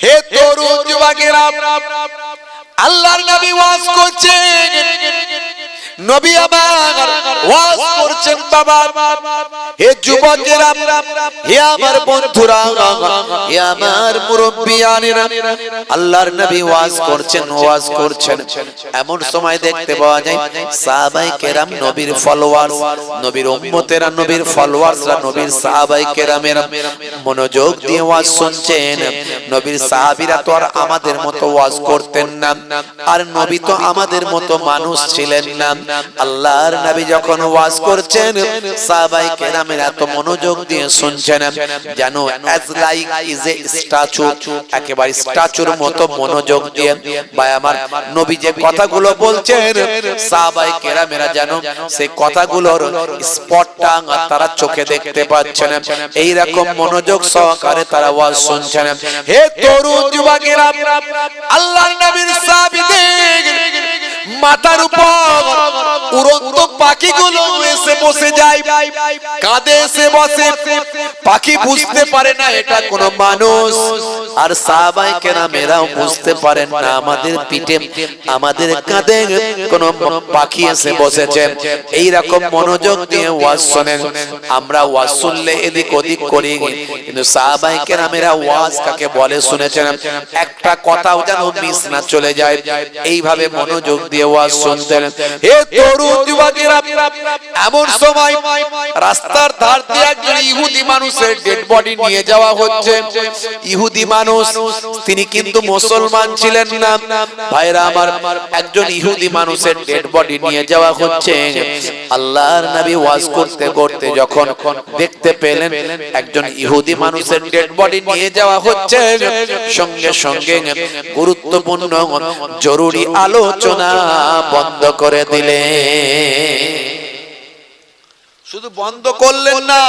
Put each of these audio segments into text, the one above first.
হে তরুণ যুবকেরা, আল্লাহর নবী ওয়াজ করছেন, নবী আমার ওয়াজ করছেন বাবা। হে যুবকেরা, হে আমার বন্ধুরা, হে আমার মুরব্বিয়ানেরা, আল্লাহর নবী ওয়াজ করছেন। এমন সময় দেখতে পাওয়া যায় সাহাবায়ে কেরাম, নবীর ফলোয়ার্স, নবীর উম্মতেরা, নবীর ফলোয়ার্সরা, নবীর সাহাবায়ে কেরামেরা মনোযোগ দিয়ে ওয়াজ শুনছেন। নবীর সাহাবীরা তো আর আমাদের মতো ওয়াজ করতেন না, আর নবী তো আমাদের মতো মানুষ ছিলেন না। আল্লাহর নবী যখন ওয়াজ করছেন, সাহাবায়ে কেরামেরা এত মনোযোগ দিয়ে শুনছেন যেন as like is a statue, একেবারে স্ট্যাচুর মতো মনোযোগ দিয়ে ভাই আমার নবী যে কথাগুলো বলছেন, সাহাবায়ে কেরামেরা যেন সেই কথাগুলোর স্পটটা তারা চোখে দেখতে পাচ্ছেন। এই রকম মনোযোগ সহকারে তারা ওয়াজ শুনছেন। হে তরুণ যুবকেরা, আল্লাহর নবীর সাহাবীদের মাথার উপর উড়ন্ত পাখিগুলো এসে বসে যায়, কাঁধে এসে বসে। পাখি বুঝতে পারে না এটা কোনো মানুষ, আর সাহাবায়ে কেরামেরাও বুঝতে পারেন না আমাদের পিঠে, আমাদের কাঁধে কোনো পাখি এসে বসেছে। এই রকম মনোযোগ দিয়ে ওয়াজ শোনেন। আমরা ওয়াজ শুনলে এদিক ওদিক করি, কিন্তু সাহাবায়ে কেরামেরা ওয়াজ কাকে বলে শুনেছেন, একটা কথাও যেন মিস না চলে যায়, এইভাবে মনোযোগ দিয়ে ওয়াজ শুনতেন। হে তরুণ যুবকেরা, এমন সময় রাস্তার ধার দিয়ে একজন ইহুদি মানুষের ডেড বডি নিয়ে যাওয়া হচ্ছে। ইহুদি মানুষ, তিনি কিন্তু মুসলমান ছিলেন না। ভাইরা আমার, একজন ইহুদি মানুষের ডেড বডি নিয়ে যাওয়া হচ্ছে। আল্লাহর নবী ওয়াজ করতে করতে যখন দেখতে পেলেন একজন ইহুদি মানুষের ডেড বডি নিয়ে যাওয়া হচ্ছে, সঙ্গে সঙ্গে গুরুত্বপূর্ণ জরুরি আলোচনা বন্ধ করে দিলেন। শুধু বন্ধ করলেন না,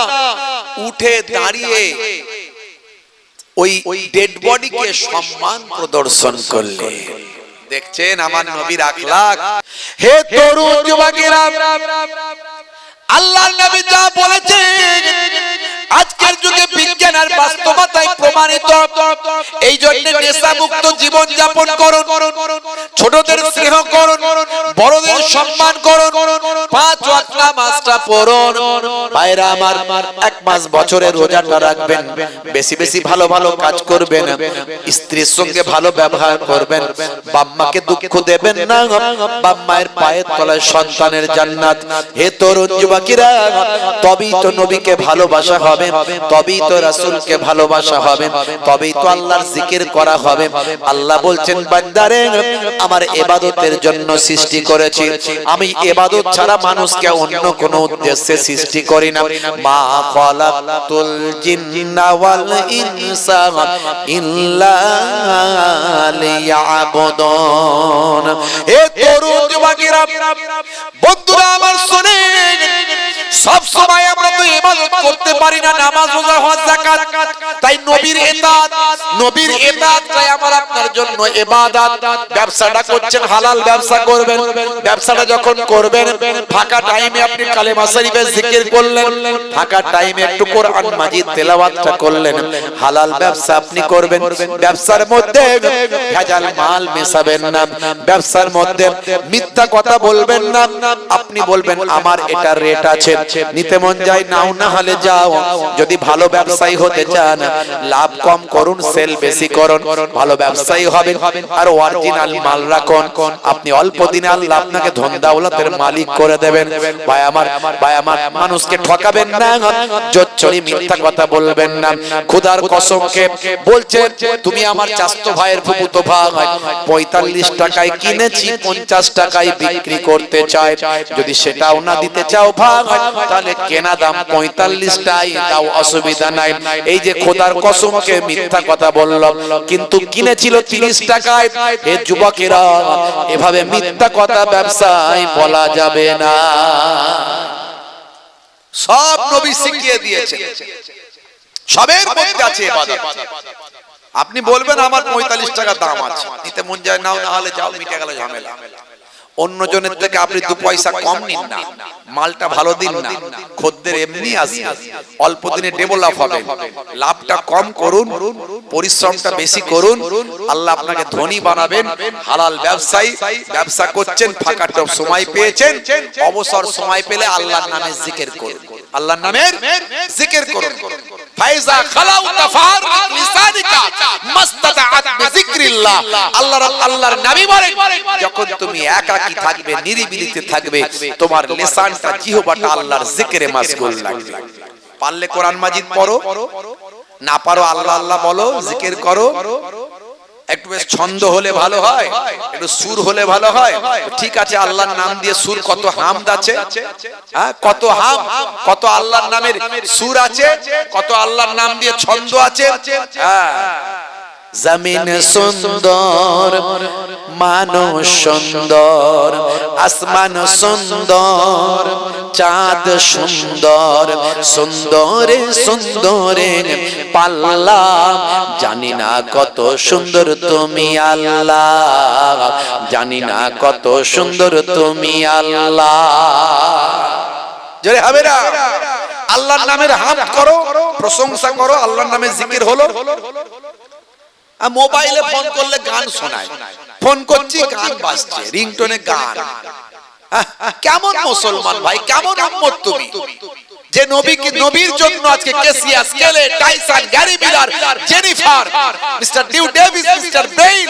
উঠে দাঁড়িয়ে ওই ডেড বডিকে সম্মান প্রদর্শন করলেন। দেখছেন আমার নবীর আখলাক। হে তরুণ যুবকেরা, আল্লাহর নবী যা বলেছেন আজকের যুগে বিজ্ঞান আর বাস্তবতায় প্রমাণিত। এই জন্য নেশামুক্ত জীবন যাপন করুন, ছোটদের স্নেহ করুন, বড়দের সম্মান করুন, 5 ওয়াক্ত নামাজটা পড়ুন। ভাইরা আমার, 1 মাস বছরে রোজাটা রাখবেন, বেশি বেশি ভালো ভালো কাজ করবেন, স্ত্রীর সঙ্গে ভালো ব্যবহার করবেন, বাপ-মাকে দুঃখ দেবেন না, বাপ-মায়ের পায়ের তলায় সন্তানের জান্নাত। হে তরুণ যুবকেরা, তবেই তো নবীকে ভালোবাসা হবে, তবেই তো রাসূলকে ভালোবাসা হবে, তবেই তো আল্লাহর জিকির করা হবে। আল্লাহ বলছেন, বান্দারে আমার ইবাদতের জন্য সৃষ্টি করেছি, আমি ইবাদত ছাড়া মানুষকে অন্য কোনো উদ্দেশ্যে সৃষ্টি করি না। মা খালাকতুল জিন্না ওয়াল ইনসা ইল্লা লিয়াবুদুন। হে তরুণ যুবকেরা, বন্ধুরা আমার শুনেন, সব সময় আমরা তো ইবাদত করতে পারি না, নামাজ, রোজা, হজ, যাকাত। তাই নবীর ইতাআতটাই আমার আপনার জন্য ইবাদত। ব্যবসাটা করছেন, হালাল ব্যবসা করবেন। ব্যবসাটা যখন করবেন, ফাঁকা টাইমে আপনি কালেমা শরীফের জিকির করলেন, ফাঁকা টাইমে একটু কোরআন মাজিদ তেলাওয়াতটা করলেন। হালাল ব্যবসা আপনি করবেন। ব্যবসার মধ্যে ভেজাল মাল মেশাবেন না, ব্যবসার মধ্যে মিথ্যা কথা বলবেন না। আপনি বলবেন আমার এটা রেট আছে, নিতে মন যায় নাও, না হলে যাও। যদি ভালো ব্যবসায়ী হতে চান, লাভ কম করুন, সেল বেশি করুন, ভালো ব্যবসায়ী হবেন। আর অরিজিনাল মাল রাখুন, আপনি অল্প দিনে আল্লাহ আপনাকে ধন দৌলতের মালিক করে দেবেন। ভাই আমার, মানুষকে ঠকাবেন না, জোচ্চুরি মিথ্যা কথা বলবেন না। খোদার কসম খেয়ে বলছেন, তুমি আমার চাচতো ভাইয়ের ফুফুতো ভাই, 45 টাকায় কিনেছি, 50 টাকায় বিক্রি করতে চাই। যদি সেটাও না দিতে চাও ভাই, তাহলে কেনা দাম 45 টাকাই দাও, অসুবিধা নাই। এই যে খোদার কসমকে মিথ্যা কথা বললাম, কিন্তু কিনেছিল 30 টাকায়। হে যুবকেরা, এভাবে মিথ্যা কথা ব্যবসায় বলা যাবে না। সব নবী শিখিয়ে দিয়েছে, সবের মধ্যে আছে ইবাদত। আপনি বলবেন আমার 45 টাকা দাম আছে, নিতে মন যায় নাও, না হলে যাও, মিটে গেল ঝামেলা। অন্যজনের থেকে আপনি 2 পয়সা কম নিন না, মালটা ভালো দিন না, খদ্দের এমনি আসে, অল্প দিনে ডেভেলপ হবে, লাভটা কম করুন, পরিশ্রমটা বেশি করুন, আল্লাহ আপনাকে ধনী বানাবেন। হালাল ব্যবসায়ী, ব্যবসা করছেন, ফাঁকা সময় পেয়েছেন, অবসর সময় পেলে আল্লাহর নামে জিকির করুন, আল্লাহর নামের জিকির করুন। ফাইজা খালাউতা ফারিক লিসানিকা মাস্তাতাআত বিযিকরিল্লাহ। আল্লাহর নবী বলেন, যখন তুমি একাকী থাকবে, নিরিবিলিতে থাকবে, তোমার লিসানটা, জিহ্বাটা আল্লাহর জিকিরে মাশগুল লাগবে। পারলে কোরআন মাজিদ পড়ো, না পারো আল্লাহ আল্লাহ বলো, জিকির করো। একটু বেশ ছন্দ হলে ভালো হয়, একটু সুর হলে ভালো হয়। ঠিক আছে, আল্লাহর নাম দিয়ে সুর, কত হামদ আছে, হ্যাঁ, কত হাম, কত আল্লাহর নামের সুর আছে, কত আল্লাহর নাম দিয়ে ছন্দ আছে। হ্যাঁ, জমিন সুন্দর, মানুষ সুন্দর, আসমান সুন্দর, চাঁদ সুন্দর, সুন্দরে সুন্দরে পাল্লা, জানি না কত সুন্দর তুমি আল্লাহ, জানি না কত সুন্দর তুমি আল্লাহ। জোরে হবে না? আল্লাহর নামের হামদ করো, প্রশংসা করো, আল্লাহর নামে জিকির হলো। মোবাইলে ফোন করলে গান শোনায়, ফোন করছি গান বাজছে, রিংটোনে গান। কেমন মুসলমান ভাই, কেমন উম্মত তুমি, যে নবীকে, নবীর জন্য আজকে কেসিয়া, স্কেলে, Tyson, Gary Miller, Jennifer, mister ডিউ ডেভিস, মিস্টার বেইন,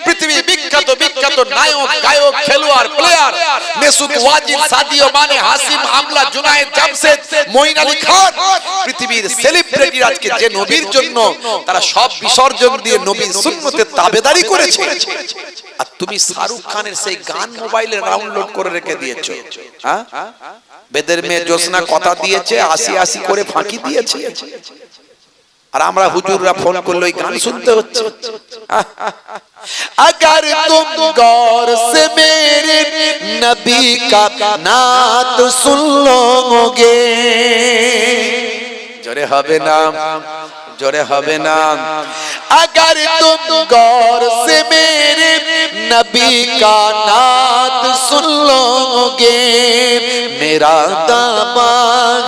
পৃথিবী বিখ্যাত বিখ্যাত নায়ক, গায়ক, খেলোয়াড়, player, Mesut Wajil, Sadio Mane, Hashim আমলা, জুনায়েদ জামশেদ, মঈন আলী খান, পৃথিবীর সেলিব্রিটি আজকে যে নবীর জন্য তারা সব বিসর্জন দিয়ে নবীর সুন্নতের তাবেদারি করেছে, আর তুমি শাহরুখ খানের সেই গান মোবাইলে ডাউনলোড করে রেখে দিয়েছো। হ্যাঁ, বেদের মেয়ে জোসনা কথা দিয়েছে, ৮০ করে ফাঁকি দিয়েছে, আর আমরা হুজুররা ফোন করলে ওই গান শুনতে হচ্ছে। अगर तुम गौर से मेरे नबी का नात सुन लोगे, जोरे হবে না, जोरे হবে না। अगर तुम गौर से मेरे नबी का नात सुन लोगे, मेरा दावा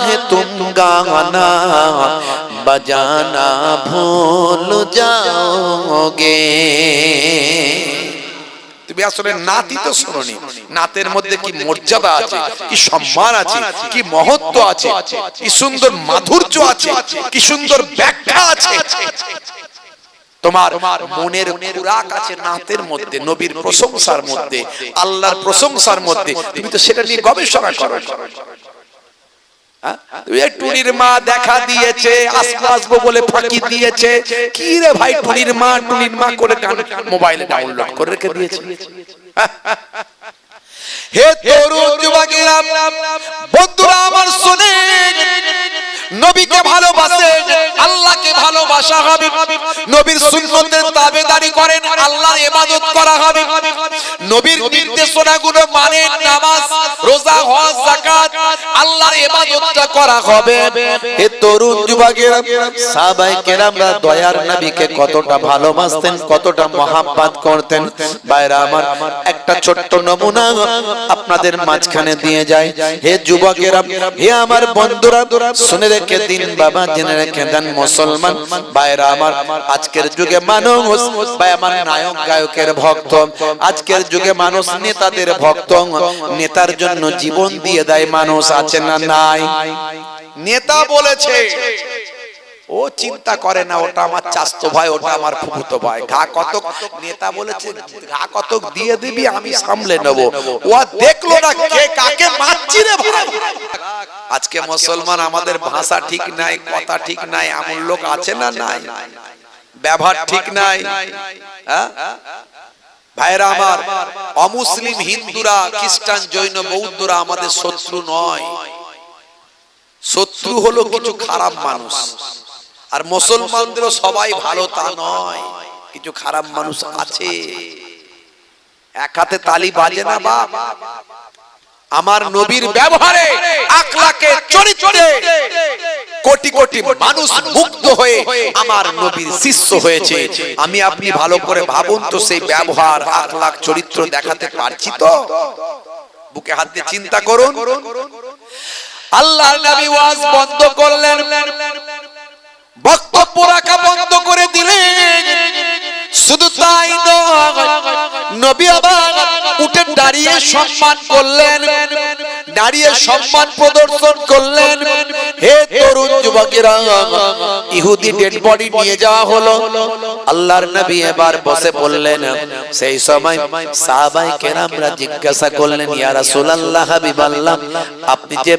है तुम गाना बजाना भूल जाओगे। তুমি আসলে নাতই তো শুনোনি, নাতের মধ্যে কি মর্যাদা আছে, কি সম্মান আছে, কি মহত্ব আছে, কি সুন্দর মাধুর্য আছে, কি সুন্দর ব্যাখ্যা আছে। তোমার মনের খুরাক আছে নাতের মধ্যে, নবীর প্রশংসার মধ্যে, আল্লাহর প্রশংসার মধ্যে। তুমি তো সেটা নিয়ে গবেষণা করো। টুনির মা দেখা দিয়েছে, আসবো বলে ফাঁকি দিয়েছে, কি রে ভাই, টুনির মা করে মোবাইলে ডাউনলোড করে রেখে দিয়েছে। হে তরুণ যুবকেরা, বন্ধুরা আমার শুনেন, নবীকে ভালোবাসে, আল্লাহকে ভালোবাসা হবে, নবীর সুন্নতের তাবেদারি করেন, আল্লাহর ইবাদত করা হবে, নবীর নির্দেশনাগুলো মানে, নামাজ, রোজা, হজ, যাকাত, আল্লাহর ইবাদতটা করা হবে। হে তরুণ যুবকেরা, সাহাবায়ে কেরামরা দয়ার নবীকে কতটা ভালোবাসতেন, কতটা মহব্বত করতেন। ভাইরা আমার, একটা ছোট্ট নমুনা আপনাদের মাঝখানে দিয়ে যায়। হে যুবকেরা, হে আমার বন্ধুরা, শুনে রেখে দিন বাবা, জেনে রেখে দেন মুসলমান ভাইরা আমার, আজকের যুগে মানুষ ভাই আমার নায়ক গায়কের ভক্ত, আজকের যুগে মানুষ নেতাদের ভক্ত, নেতার জন্য জীবন দিয়ে দেয় মানুষ, আছে না নাই? নেতা বলেছে, ও চিন্তা করে না, ওটা আমার চাচতো ভাই, ওটা আমার ফুফুতো ভাই, ঘা কতক, নেতা বলেছে ঘা কতক দিয়ে দিবি, আমি সামলে নেব। ও দেখলো না কে কাকে মারছি রে ভাই। আজকে মুসলমান আমাদের ভাষা ঠিক নাই, কথা ঠিক নাই, এমন লোক আছে না নাই? ব্যবহার ঠিক নাই। হ্যাঁ ভাইরা আমার, অমুসলিম হিন্দুরা, খ্রিস্টান, জৈন, বৌদ্ধরা আমাদের শত্রু নয়। শত্রু হলো কিছু খারাপ মানুষ, আর মুসলমানদেরও সবাই ভালো তা নয়, কিছু খারাপ মানুষ আছে। এক হাতে তালি বাজে না বাপ, আমার নবীর ব্যবহারে, আখলাকে, চরিত্রে কোটি কোটি মানুষ মুগ্ধ হয়ে আমার নবীর শিষ্য হয়েছে। আমি আপনি ভালো করে ভাবুন তো, সেই ব্যবহার, আখলাক, চরিত্র দেখাতে পারছি তো? বুকে হাত দিয়ে চিন্তা করুন। আল্লাহর নবী ওয়াজ বন্ধ করলেন, বক্তব্য রাখা বন্ধ করে দিলেন। শুধু তাই নয়, নবী আবার উঠে দাঁড়িয়ে সম্মান করলেন, দাঁড়িয়ে সম্মান প্রদর্শন করলেন। হে তরুণ যুবকেরা, ইহুদি ডেড বডি নিয়ে যাওয়া হলো। আল্লাহর নবী এবার বসে বললেন। সেই সময় সাহাবায়ে কেরামরা জিজ্ঞাসা করলেন, ইয়া রাসূলুল্লাহ, হাবিবাল্লাহ, আপনি যে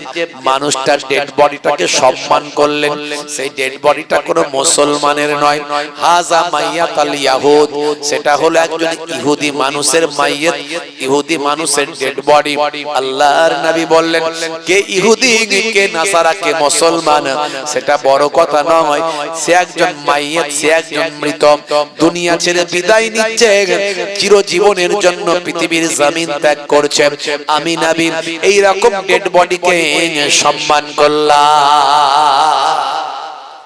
মানুষটার ডেড বডিটাকে সম্মান করলেন, সেই ডেড বডিটা কোনো মুসলমানের নয়। হাজা মাইয়াতাল ইয়াহুদ, সেটা হলো একজন ইহুদি মানুষের মাইয়াত, ইহুদি মানুষের ডেড বডি। আল্লাহর নবী বললেন, কে ইহুদি, কে নাসারা, কে মুসলমান, সেটা বড় কথা নয়। সে একজন মাইয়াত, সে একজন মৃত, দুনিয়া ছেড়ে বিদায় নিচ্ছে, চিরজীবনের জন্য পৃথিবীর জমিন ত্যাগ করছে। আমি নবী এই রকম ডেড বডিকে সম্মান করলাম।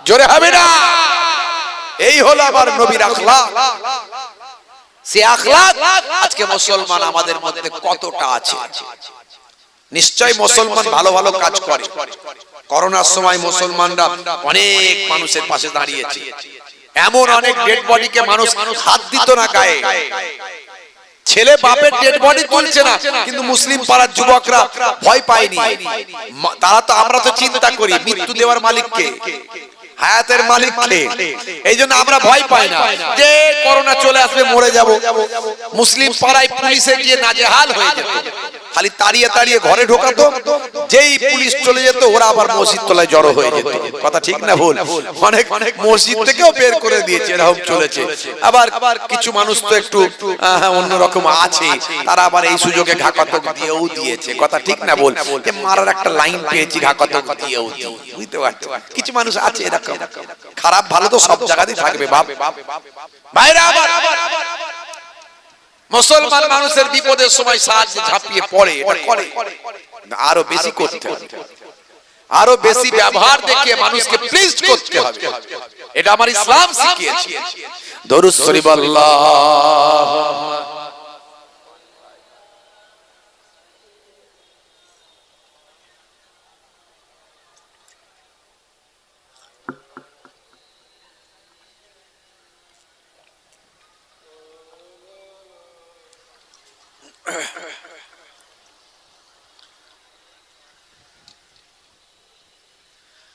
জোরে হবে না? এই হলো আমার নবীর আখলাক। সে আখলাক আজকে মুসলমান আমাদের মধ্যে কতটা আছে? নিশ্চয় মুসলমান ভালো ভালো কাজ করে। করোনার সময় মুসলমানরা অনেক মানুষের পাশে দাঁড়িয়েছে। এমন অনেক ডেড বডিকে মানুষ হাত দিত না গায়ে। ছেলে বাপের ডেড বডি তুলছে না, কিন্তু মুসলিম পাড়ার যুবকরা ভয় পায়নি। তারা তো, আমরা তো চিন্তা করি মৃত্যু দেওয়ার মালিক কে, হায়াতের মালিক কে। এই জন্য আমরা ভয় পাই না যে করোনা চলে আসবে, মরে যাব। মুসলিম পাড়ায় পুলিশে গিয়ে নাজেহাল হয়ে যেত, খালি তাড়িয়ে তাড়িয়ে ঘরে ঢোকাতো। যেই পুলিশ চলে যেত, ওরা আবার মসজিদ তলায় জড়ো হয়ে যেত। কথা ঠিক না ভুল? অনেক মসজিদ থেকেও বের করে দিয়েছে, এরকম চলেছে। আবার কিছু মানুষ তো একটু অন্যরকম আছে, তারা আবার এই সুযোগে ঘাকাতক দিয়েও দিয়েছে। কথা ঠিক না ভুল? যে মারার একটা লাইন পেয়েছি, ঘাকাতক দিয়েও দিই। বুঝতে পারছো? কিছু মানুষ আছে এরকম। খারাপ ভালো তো সব জায়গাতেই থাকবে। ভাইরা আবার মুসলমান মানুষের বিপদের সময় সাহায্য ঝাঁপিয়ে পড়ে, এটা করে। আরো বেশি করতে হবে, আরো বেশি ব্যবহার দেখিয়ে মানুষকে প্লিজ করতে হবে। এটা আমার ইসলাম শিখিয়েছে। দরুদ শরীফ আল্লাহ।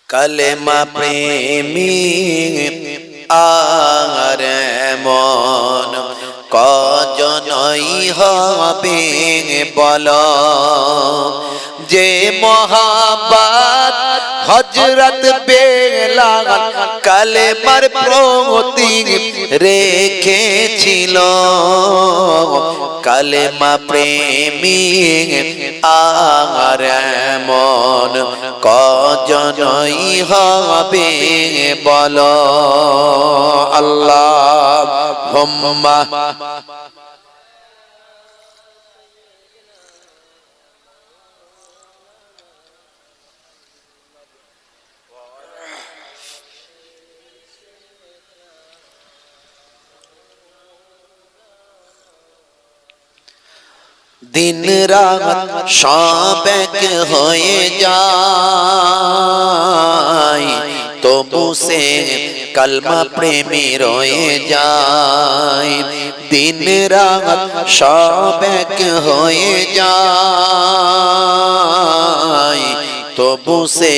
কালেমা প্রেমী আর মন কজনই হবে বল, যে মহাব্বত হযরত বেলাল কালেমার প্রতি রেখেছিল। কালেমা প্রেমী আর মন কজনই হবে বল। আল্লাহুম্মা দিন রাত সব এক হয়ে যায়, তবু সে কলমা প্রেমী রয়ে যায়। দিন রাত সব এক হয়ে যায়, তবু সে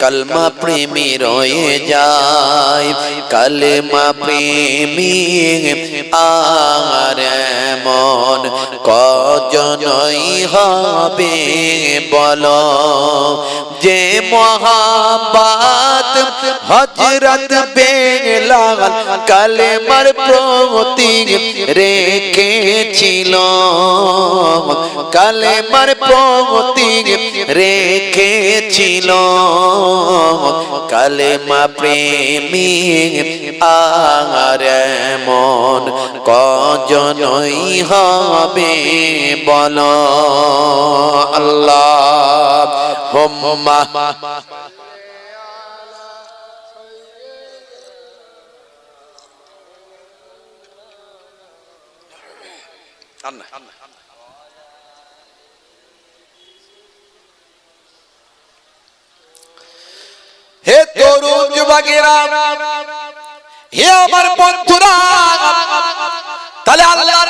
কলমা প্রেমী রয়ে যায়। কলমা প্রেমী আর মন কজনই হবে বল, যে মহাব্বত হযরত বেলাল কালেমার প্রতি রেখেছিল। কালেমার প্রতি রেখেছিল। কালেমা প্রেমী আর মন কজনই হবে বলো আল্লাহুম্মা হে তরুণ যুবকেরা, হে আমার বন্ধুরা, তাহলে আল্লাহর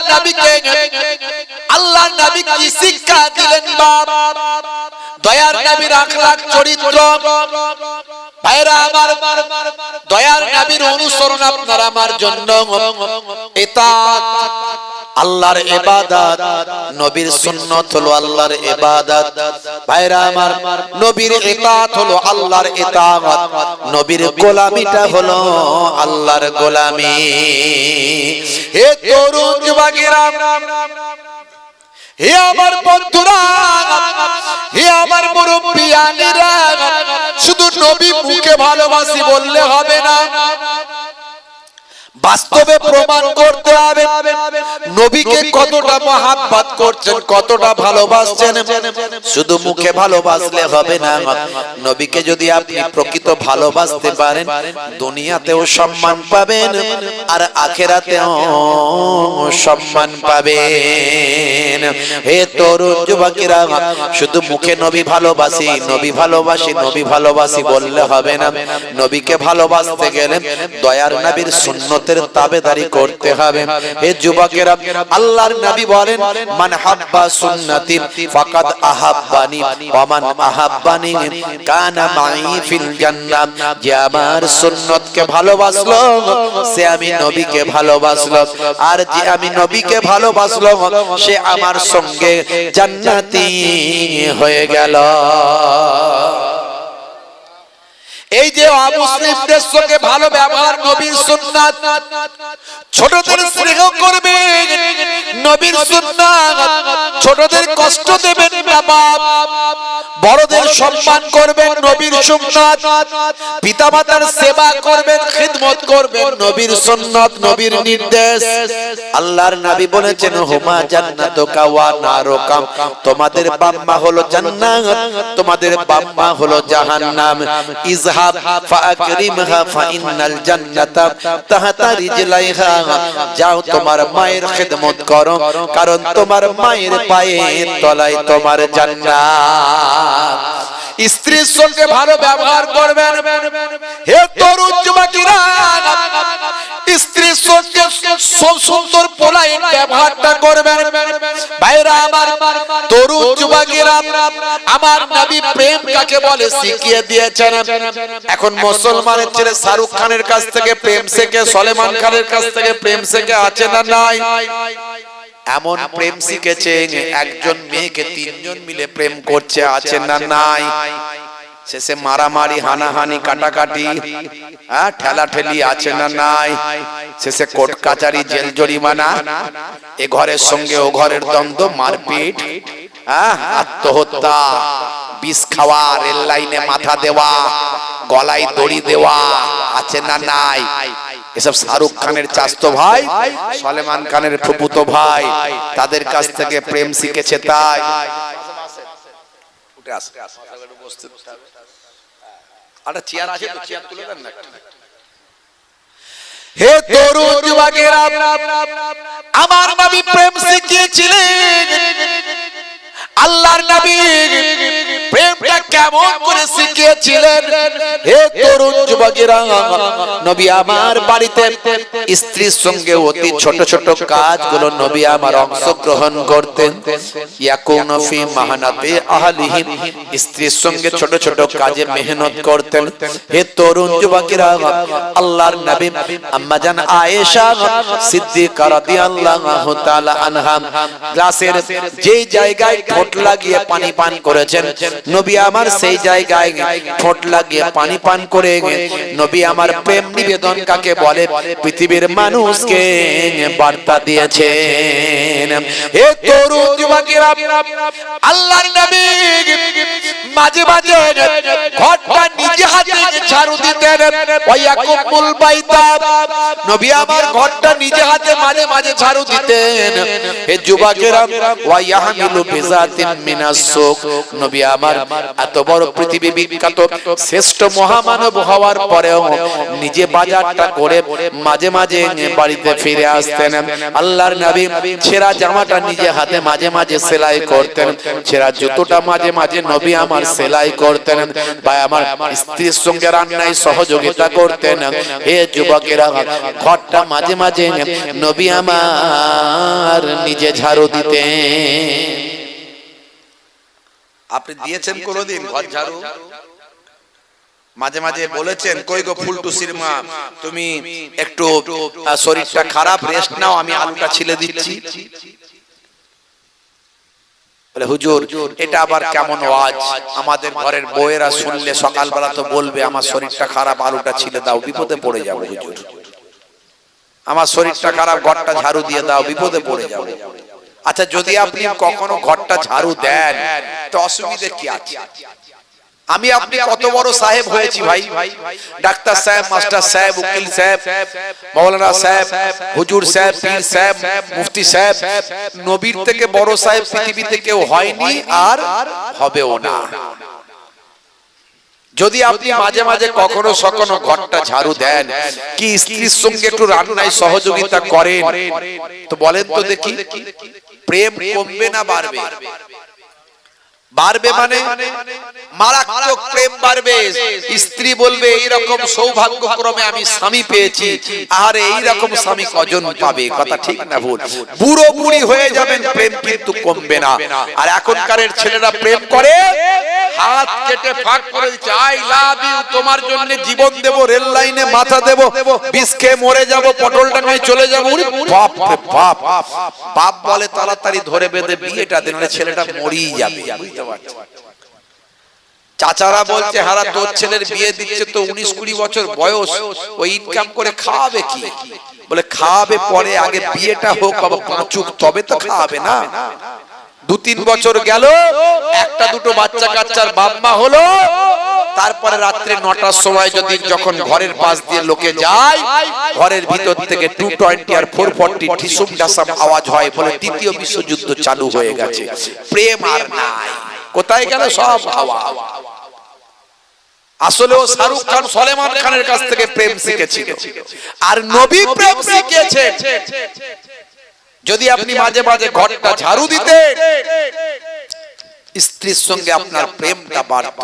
নবী কি শিক্ষা দিলেন? দয়ার নবীর আখলাক চরিত্র, ভাইরা আমার, দয়ার নবীর অনুসরণ আপনার আমার জন্য ইতাত, আল্লাহর ইবাদত। নবীর সুন্নাত হলো আল্লাহর ইবাদত। ভাইরা আমার, নবীর ইতাত হলো আল্লাহর ইতাত, নবীর গোলামিটা হলো আল্লাহর গোলামি। হে তরুণ যুবকেরা, হে আমার বন্ধুরা, হে আমার মুরব্বিয়ানেরা, শুধু নবী মুখে ভালোবাসি বললে হবে না, বাস্তবে প্রমাণ করতে হবে নবীকে কতটা মহাব্বত করছেন, কতটা ভালোবাসছেন। শুধু মুখে ভালোবাসলে হবে না, নবীকে যদি আপনি প্রকৃত ভালোবাসতে পারেন, দুনিয়াতেও সম্মান পাবেন আর আখিরাতেও সম্মান পাবেন। হে তরুণ যুবকেরা, শুধু মুখে নবী ভালোবাসি, নবী ভালোবাসি, নবী ভালোবাসি বললে হবে না। নবীকে ভালোবাসতে গেলে দয়ার নবীর সুন্নতের তাবেদারি করতে হবে। হে যুবকেরা, আল্লাহর নবী বলেন, মান হাব্বা সুন্নতি ফাকাদ আহাব্বানি ওয়া মান আহাব্বানি কানা মাই ফিল জান্নাহ। যে আমার সুন্নতকে ভালোবাসলো সে আমি নবীকে ভালোবাসলো, আর যে আমি নবীকে ভালোবাসলো সে আমার সঙ্গে জান্নাতি হয়ে গেল। এই যে অমুসলিমদের সঙ্গে ভালো ব্যবহার নবীর সুন্নাত, ছোটদের স্নেহ করবেন নবীর সুন্নাত, ছোটদের কষ্ট দেবেন না বাপ, বড়দের সম্মান করবেন নবীর সুন্নাত, পিতামাতার সেবা করবেন, খিদমত করবেন নবীর সুন্নাত, নবীর নির্দেশ। আল্লাহর নবী বলেছেন, হুমা জান্নাতুকা ওয়া নারুকা, তোমাদের বাম্মা হলো জান্নাত, তোমাদের বাম্মা হলো জাহান্নাম। ইজহাব ফাআকরিমহা ফাইন্নাল জান্নাতা তাহতা রিজলাইহা, যাও তোমার মায়ের খিদমত করো, কারণ তোমার মায়ের পায়ের তলায় তোমার জান্নাত। স্ত্রীর সঙ্গে ভালো ব্যবহার করবেন। হে তরুণ যুবকেরা, স্ত্রীর সঙ্গে সুন্দর পোলাইন ব্যবহারটা করবেন। ভাইরা আমার, তরুণ যুবকেরা, আমার নবী প্রেম কাকে বলে শিখিয়ে দিয়েছেন। এখন মুসলমানের ছেলে শাহরুখ খানের কাছ থেকে প্রেম শেখে, সলমান খানের কাছ থেকে প্রেম শেখে, আছে না নাই? এমন প্রেম শিখেছে, একজন মেয়েকে তিনজন মিলে প্রেম করছে, আছে না নাই? শেষে মারামারি, হানাহানি, কাটাকাটি, ঠেলা ঠেলি, আছে না নাই? শেষে কোর্ট কাচারি, জেল জরিমানা, এ ঘরের সঙ্গে ও ঘরের দ্বন্দ্ব, মারপিট, আত্মহত্যা, বিষ খাওয়া, রেল লাইনে মাথা দেওয়া, গলায় দড়ি দেওয়া, আছে না নাই? এসব শাহরুখ খানের চাচতো ভাই, সলমান খানের ফুফুতো ভাই, তাদের কাছ থেকে প্রেম শিখেছে। তাই হে তরুণ যুবকেরা, আমার নবী প্রেম শিখিয়েছিলেন। আল্লাহর নবী প্রেমটা কেমন করে শিখিয়েছিলেন? হে তরুণ যুবকেরা, নবী আমার বাড়িতে স্ত্রীর সঙ্গে অতি ছোট ছোট কাজগুলো নবী আমার অংশগ্রহণ করতেন। ইয়াকুনু ফি মাহানাতি আহলিহি, স্ত্রীর সঙ্গে ছোট ছোট কাজে মেহনত করতেন। হে তরুণ যুবকেরা, আল্লাহর নবী আম্মা জান আয়েশা সিদ্দিকা রাদিয়াল্লাহু তাআলা আনহা গ্লাসের যেই জায়গায় ঠোঁট লাগিয়ে পানি পান করেছেন, নবী আমার সেই জায়গায় ঠোঁট লাগিয়ে পানি পান করে নবী আমার প্রেম নিবেদন কাকে বলে পৃথিবীর মানুষকে বার্তা দিয়েছেন। হে তরুণ যুবকেরা, আল্লাহর নবী মাঝে মাঝে ঘরটা নিজে হাতে ঝাড়ু দিতেন। ওয়ায়াকুমুল বাইতা, নবী আমার ঘরটা নিজে হাতে মাঝে মাঝে ঝাড়ু দিতেন। হে যুবকেরা, ওয়ায়াহমিলু বিজাতিন মিনাস সুক, নবী আমার এত বড় পৃথিবী বিখ্যাত শ্রেষ্ঠ মহামানব হওয়ার পরেও নিজে বাজারটা করে মাঝে মাঝে বাড়িতে ফিরে আসতেন। আল্লাহর নবী ছেঁড়া জামাটা নিজে হাতে মাঝে মাঝে সেলাই করতেন, ছেঁড়া জুতোটা মাঝে মাঝে নবী আমার সেলাই করতেন, বা আমার স্ত্রীর সঙ্গে রান্নায় সহযোগিতা করতেন। হে যুবকেরা, ঘরটা মাঝে মাঝে নবী আমার নিজে ঝাড়ু দিতেন। আপনি দিয়েছেন কোনদিন ঘর ঝাড়ু? মাঝে মাঝে বলেছেন, কই গো ফুলটুসির মা, তুমি একটু শরীরটা খারাপ, রেস্ট নাও, আমি আলুটা ছিলে দিচ্ছি। বলে হুজুর এটা আবার কেমন ওয়াজ? আমাদের ঘরের বউয়েরা শুনলে সকালবেলা তো বলবে আমার শরীরটা খারাপ, আলুটা ছিলে দাও, বিপদে পড়ে যাবো হুজুর। আমার শরীরটা খারাপ, ঘরটা ঝাড়ু দিয়ে দাও, বিপদে পড়ে যাবো। আচ্ছা, যদি আপনি কখনো ঘরটা ঝাড়ু দেন তো অসুবিধা কি আছে? আমি আপনি কত বড় সাহেব হয়েছি ভাই, ডাক্তার সাহেব, মাস্টার সাহেব, উকিল সাহেব, মাওলানা সাহেব, হুজুর সাহেব, পীর সাহেব, মুফতি সাহেব, নবীর থেকে বড় সাহেব পৃথিবীতে কেউ হয়নি আর হবেও না। যদি আপনি মাঝে মাঝে কখনো সখনো ঘরটা ঝাড়ু দেন, কি স্ত্রীর সঙ্গে একটু রান্নায় সহযোগিতা করেন, তো বলেন তো দেখি, প্রেম কমবে না বাড়বে? বাড়বে মানে মারাত্মক প্রেম বাড়বে। স্ত্রী বলবে এইরকম সৌভাগ্যক্রমে আমি স্বামী পেয়েছি, আর এইরকম স্বামী কজন পাবে? কথা ঠিক না ভুল? বুড়ো বুড়ি হয়ে যাবেন, প্রেম কিন্তু কমবে না। আর এখনকার ছেলেরা প্রেম করে হাত কেটে ফাঁক করে দিচ্ছে, আই লাভ ইউ, তোমার জন্য জীবন দেব, রেল লাইনে মাথা দেব, বিষ খেয়ে মরে যাব, পটল ডাঙায় চলে যাবো। বাপ রে বাপ, বাপ বলে তাড়াতাড়ি ধরে বেঁধে বিয়েটা দিন, ছেলেটা মরেই যাবে। চাচারা বলছে, হারা তোর ছেলের বিয়ে দিচ্ছে তো 19-20 বছর বয়স, ওই ইনকাম করে খাওয়াবে কি? বলে খাওয়াবে পরে, আগে বিয়েটা হোক বাবা, পাঁচুক তবে তো খাওয়াবে না। 2-3 বছর গেল, একটা দুটো বাচ্চা কাচ্চার বাপ মা হলো, তারপরে রাত্রে 9টার সময় যদি যখন ঘরের পাশ দিয়ে লোকে যায়, ঘরের ভিতর থেকে 220 আর 440 ঠিসুম ডাসাম আওয়াজ হয়, বলে তৃতীয় বিশ্বযুদ্ধ চালু হয়ে গেছে। প্রেম আর নাই, কোথায় গেল সব হাওয়া। আসলেও শাহরুখ খান সলেমান খানের কাছ থেকে প্রেম শিখেছিল, আর নবী প্রেম শিখেছেন। যদি আপনি মাঝে মাঝে ঘরটা ঝাড়ু দিতেন, স্ত্রীর সঙ্গে আপনার প্রেমটা বাড়ত।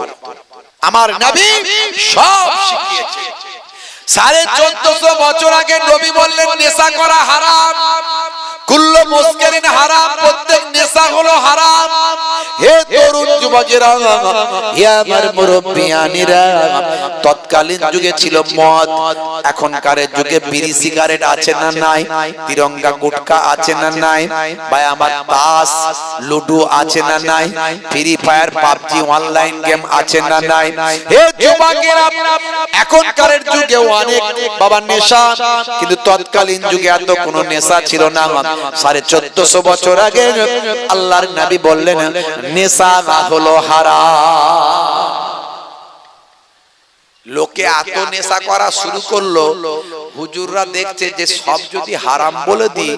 আমার নবী সব শিখিয়েছে। 1450 বছর আগে নবী বললেন নেশা করা হারাম, কুল্লু মুসকিরিন হারাম, প্রত্যেক নেশা হলো হারাম। হে তরুণ যুবকেরা, হে আমার মুরব্বিয়ানিরা, তৎকালীন যুগে ছিল মদ, এখনকার যুগে বিড়ি সিগারেট আছে না নাই? তিরঙ্গা গুটকা আছে না নাই? ভাই আমার তাস লুডো আছে না নাই? Free fire PUBG online game আছে না নাই? হে যুবকেরা, এখনকার যুগে অনেক বাবা নেশা, কিন্তু তৎকালীন যুগে এত কোনো নেশা ছিল না। 1450 বছর আগে আল্লাহর নবী বললেন নেশা হলো হারাম। লোকে এত নেশা করা শুরু করলো, হুজুররা দেখছে যে সব যদি হারাম বলে দিই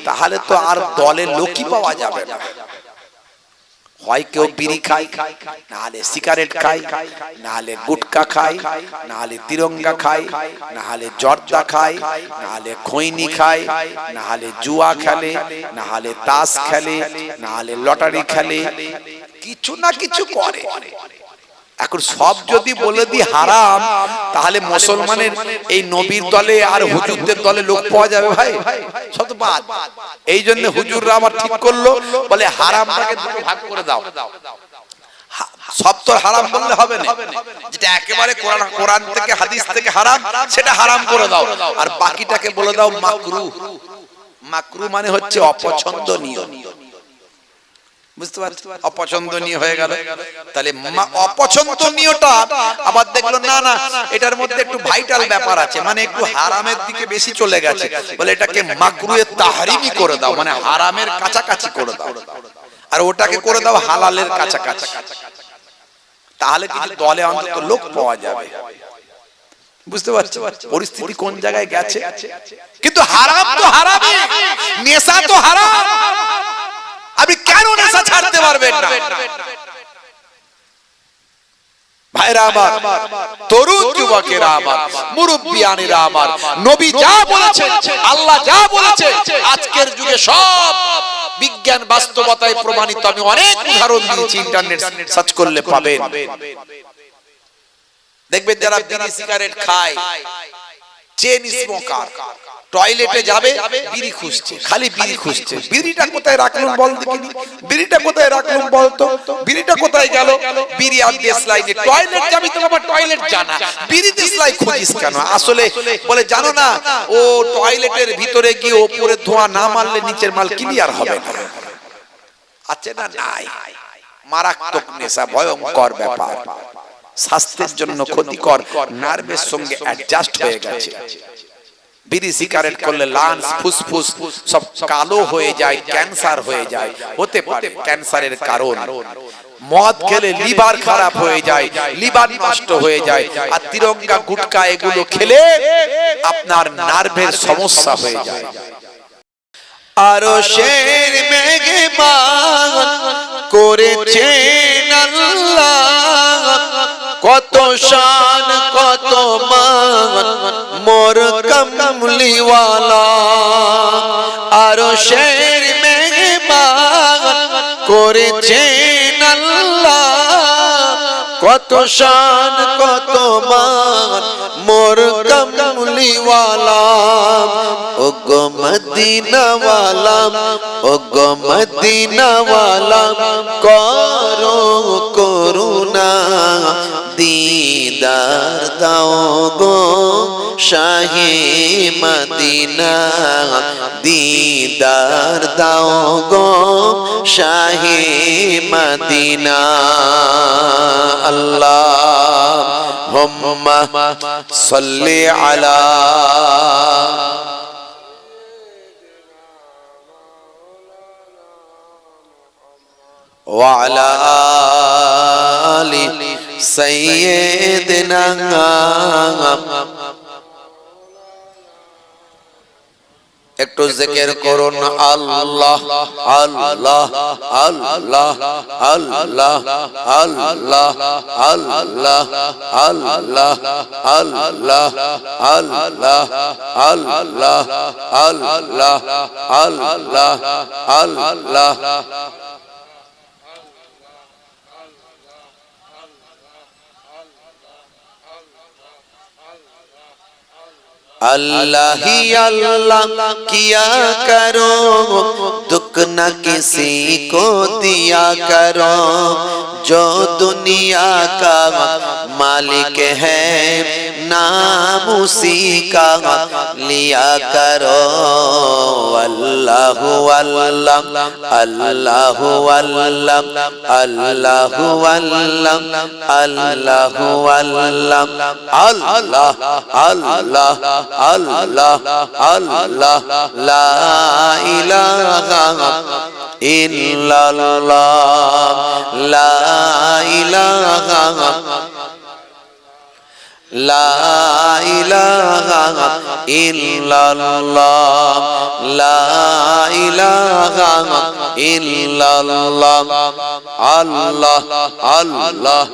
তাহলে তো আর দলে লোকই পাওয়া যাবে না। হয় কেউ বিড়ি খায়, নাহলে সিগারেট খায়, নাহলে গুটকা খায়, নাহলে তিরঙ্গা খায়, নাহলে জর্দা খায়, নাহলে খৈনি খায়, নাহলে জুয়া খেলে, নাহলে তাস খেলে, নাহলে লটারি খেলে, কিছু না কিছু করে। এখন সব যদি বলে দি হারাম, তাহলে মুসলমানের এই নবীর দলে আর হুজুরদের দলে লোক পাওয়া যাবে ভাই? সব তো বাদ। এই জন্য হুজুররা আবার ঠিক করলো, বলে হারামটাকে দুটো ভাগ করে দাও। সব তো হারাম বললে হবে না, যেটা একেবারে কোরআন থেকে হাদিস থেকে হারাম সেটা হারাম করে দাও, আর বাকিটাকে বলে দাও মাকরুহ। মাকরুহ মানে হচ্ছে অপছন্দনীয়, বুঝতে পারছো, অপছন্দনীয় হয়ে গেল। তাহলে অপছন্দনীয়টা আবার দেখলো না না এটার মধ্যে একটু ভাইটাল ব্যাপার আছে, মানে একটু হারামের দিকে বেশি চলে গেছে, বলে এটাকে মাকরুহে তাহরিমি করে দাও, মানে হারামের কাছাকাছি করে দাও, আর ওটাকে করে দাও হালালের কাছাকাছি। তাহলে কিছু দলে অন্তত লোক পাওয়া যাবে। বুঝতে পারছো পরিস্থিতি কোন জায়গায় গেছে? কিন্তু হারাম তো হারামই, নেশা তো হারাম। আপনি কেন নেশা ছাড়তে পারবেন না? ভাইরা আমার, তরুণ যুবকেরা আমার, মুরব্বিয়ানেরা আমার, নবী যা বলেছেন, আল্লাহ যা বলেছে, আজকের যুগে সব বিজ্ঞান বাস্তবতায় প্রমাণিত। আমি অনেক উদাহরণ দিয়েছি, ইন্টারনেট সার্চ করলে পাবেন। দেখবেন যারা বিড়ি সিগারেট খায়, চেন স্মোকার, টয়লেটে যাবে বিড়ি খুঁজছে, খালি বিড়ি খুঁজছে। বিড়িটা কোথায় রাখলুম বল দেখিনি, বিড়িটা কোথায় রাখলুম বলতো, বিড়িটা কোথায় গেল? বিড়ি আর দেশলাইনে। টয়লেট যাবি তো বাবা, টয়লেট জানা, বিড়ি দেশলাই খুঁজিস কেন? আসলে বলে জানো না, ও টয়লেটের ভিতরে গিয়ে ওপরে ধোঁয়া না মারলে নিচের মাল ক্লিয়ার হবে না। আছে না? নাই। মারাত্মক নেশা, ভয়ঙ্কর ব্যাপার, স্বাস্থ্যের জন্য ক্ষতিকর, নার্ভের সঙ্গে অ্যাডজাস্ট হয়ে গেছে। বিড়ি সিগারেট করলে লাংস, ফুসফুস সব কালো হয়ে যায়, ক্যান্সার হয়ে যায়, হতে পারে ক্যান্সারের কারণ। মদ খেলে লিভার খারাপ হয়ে যায়, লিভার নষ্ট হয়ে যায়। আর তিরঙ্গা, গুটকা এগুলো খেলে আপনার নার্ভের সমস্যা হয়ে যায়। আরশের মেঘমান করেছেন আল্লাহ, কত শান কত মান মোর কমলিওয়ালা। আরশের মেঘমান করেছেন আল্লাহ, কত শান কত মান মোর কমলিওয়ালা। ও গো মদিনাওয়ালা, ও গো মদিনাওয়ালা, করো করুণা, দিদার দাও গো শাহে মদিনা, দিদার দাও গো শাহে মদিনা। আল্লাহুম্মা সাল্লি আলা ওয়া আলা আলি সাইয়্যিদিনা। একটু জিকির করুন আল্লাহ আল্লাহ আল্লাহ আল্লাহ আল্লাহ আল্লাহ আল্লাহ আল্লাহ আল্লাহ আল্লাহ আল্লাহ আল্লাহ আল্লাহ। अल्लाह ही अल्लाह किया करो, दुख न किसी को दिया करो, जो दुनिया का मालिक है नाम उसी का लिया करो। अल्लाह अल्लाह अल्लाह अल्लाह अल्लाह अल्लाह अल्लाह अल्लाह अल्लाह अल्लाह अल्लाह ला इलाहा इल्लल्लाह ला इलाहा ला इलाहा इल्लल्लाह ला इलाहा इल्लल्लाह अल्लाह अल्लाह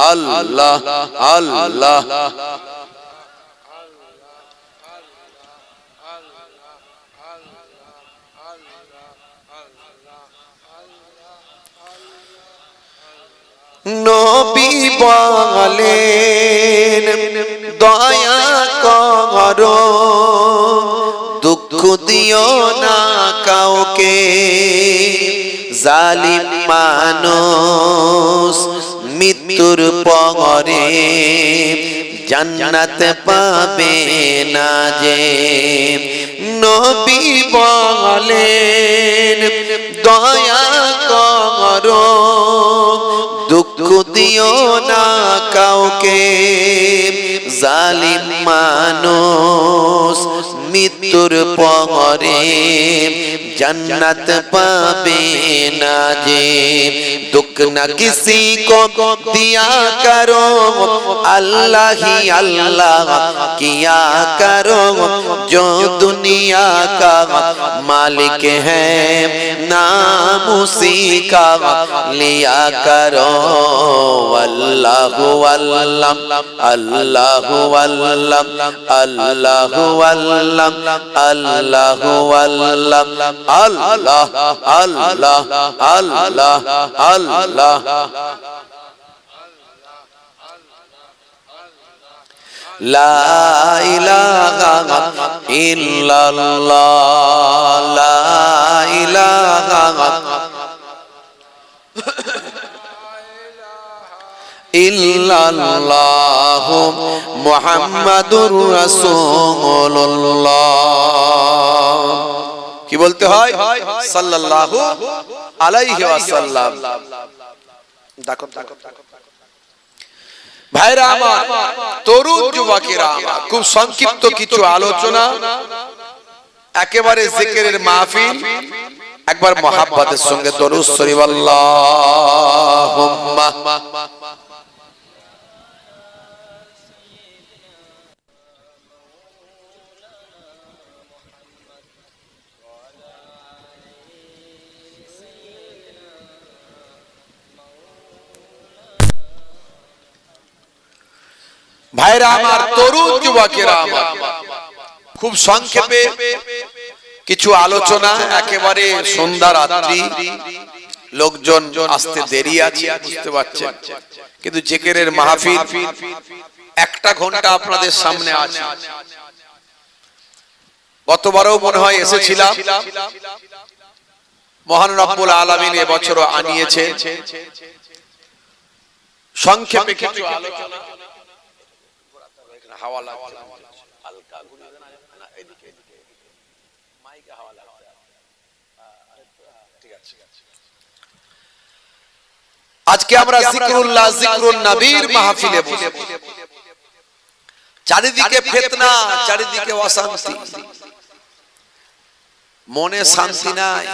अल्लाह अल्लाह। নবী বলেন দয়া করো, দুঃখ দিও না কাউকে, জালিম মানুষ মৃত্যুর পরে জান্নাত পাবে না যে। নবী বলেন দয়া করো, দিও না কাউকে, জালিম মানুষ মৃত্যুর পরে जन्नत पावे ना जे, दुख न किसी को दिया करो, अल्लाह ही अल्लाह किया करो, जो दुनिया का मालिक है नाम उसी का लिया करो। अल्लाह अल्लाह अल्लाह अल्लाह अल्लाह अल्लाह अल्लाह अल्लाह अल्लाह अल्लाह अल्लाह अल्लाह ला इलाहा इल्लल्लाह ला इलाहा इल्लल्लाह मुहम्मदुर रासूलुल्लाह। কি বলতে হয়? সাল্লাল্লাহু আলাইহি ওয়াসাল্লাম। দেখো ভাইরা আমার, তরুণ যুবকেরা আমার, খুব সংক্ষিপ্ত কিছু আলোচনা, একেবারে জিকিরের মাহফিল, একবার মহাব্বতের সঙ্গে দরুদ শরীফ আল্লাহুম্মা। ভাইরা আমার, তরুণ যুবকেরা আমার, খুব সংক্ষেপে কিছু আলোচনা, একেবারে সন্ধ্যা রাত্রি, লোকজন আসতে দেরি আছে বুঝতে পারছেন, কিন্তু জিকিরের মাহফিল একটা ঘন্টা আপনাদের সামনে আছে। গতবারও মনে হয় এসেছিলাম, মহান রব্বুল আলামিন এবছরও আনিয়েছে। সংক্ষেপে কিছু আলোচনা, হাওয়া লাগছে হালকা ঘুরে না, এদিকে এদিকে মাইকে হাওয়া লাগছে, ঠিক আছে। আজকে আমরা জিকরুল্লাহ জিকরুন নবীর মাহফিলে বসে, চারিদিকে ফিতনা, চারিদিকে অশান্তি, মনে শান্তি নাই।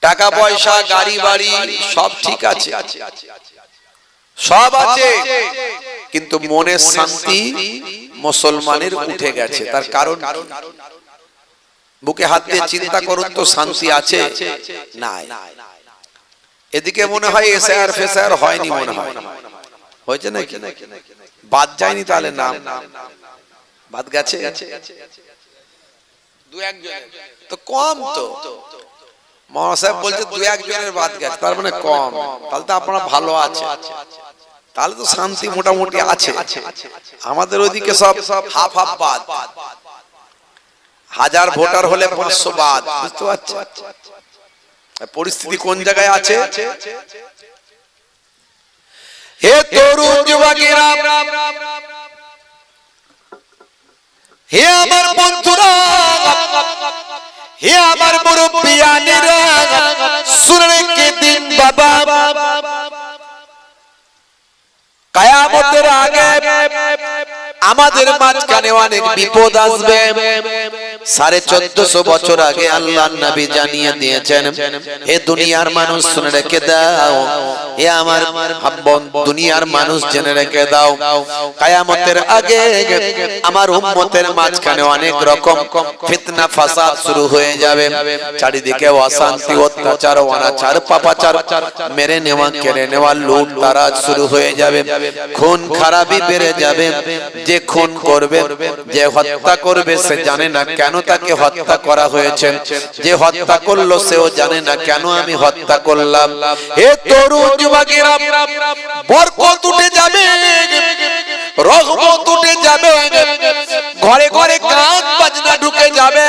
টাকা পয়সা গাড়ি বাড়ি সব ঠিক আছে, সব আছে, কিন্তু মনের শান্তি মুসলমানের উঠে গেছে। তার কারণ বুকে হাত দিয়ে চিন্তা করুন তো, শান্তি আছে? নাই। এদিকে মনে হয় এসআর ফেসার হয়নি, মনে হয় হয়েছে নাকি? বাদ যায়নি তাহলে? নাম বাদ গেছে দু একজন, তো কম তো। মহাসাহেব বলছে দু একজনের বাদ গেছে, তার মানে কম। তাহলে তো আপনারা ভালো আছে, তাহলে তো শান্তি মোটামুটি আছে। আমাদের ওইদিকে সব হাফ হাফ বাদ, 1000 ভোটার হলে 500 বাদ, বুঝতে পারছেন পরিস্থিতি কোন জায়গায় আছে। হে তরুণ যুবকেরা, হে আমার বন্ধুরা, হে আমার মুরব্বিয়ানেরা, শুনে কে দিন বাবা, কিয়ামতের আগে আমাদের মাঝখানে অনেক বিপদ আসবে। 1450 বছর আগে আল্লাহর নবী জানিয়ে দিয়েছেন, হে দুনিয়ার মানুষ শুনে রেখে দাও, হে আমার দুনিয়ার মানুষ জেনে রেখে দাও, কিয়ামতের আগে আমার উম্মতের মাঝখানে অনেক রকম ফিতনা ফাসাদ শুরু হয়ে যাবে। চারিদিকে অশান্তি, অত্যাচার, অনাচার, পাপাচার, মেরে নেওয়া, কেড়ে নেওয়া, লুট তারাজ শুরু হয়ে যাবে। খুন খারাপি বেড়ে যাবে। যে খুন করবে, যে হত্যা করবে, সে জানে না কেন তাকে হত্যা করা হয়েছে। যে হত্যা করলো সেও জানে না কেন আমি হত্যা করলাম। হে তরুণ যুবকেরা, বরকত উঠে যাবে, রহমত উঠে যাবে, ঘরে ঘরে গান বাজনা ঢুকে যাবে,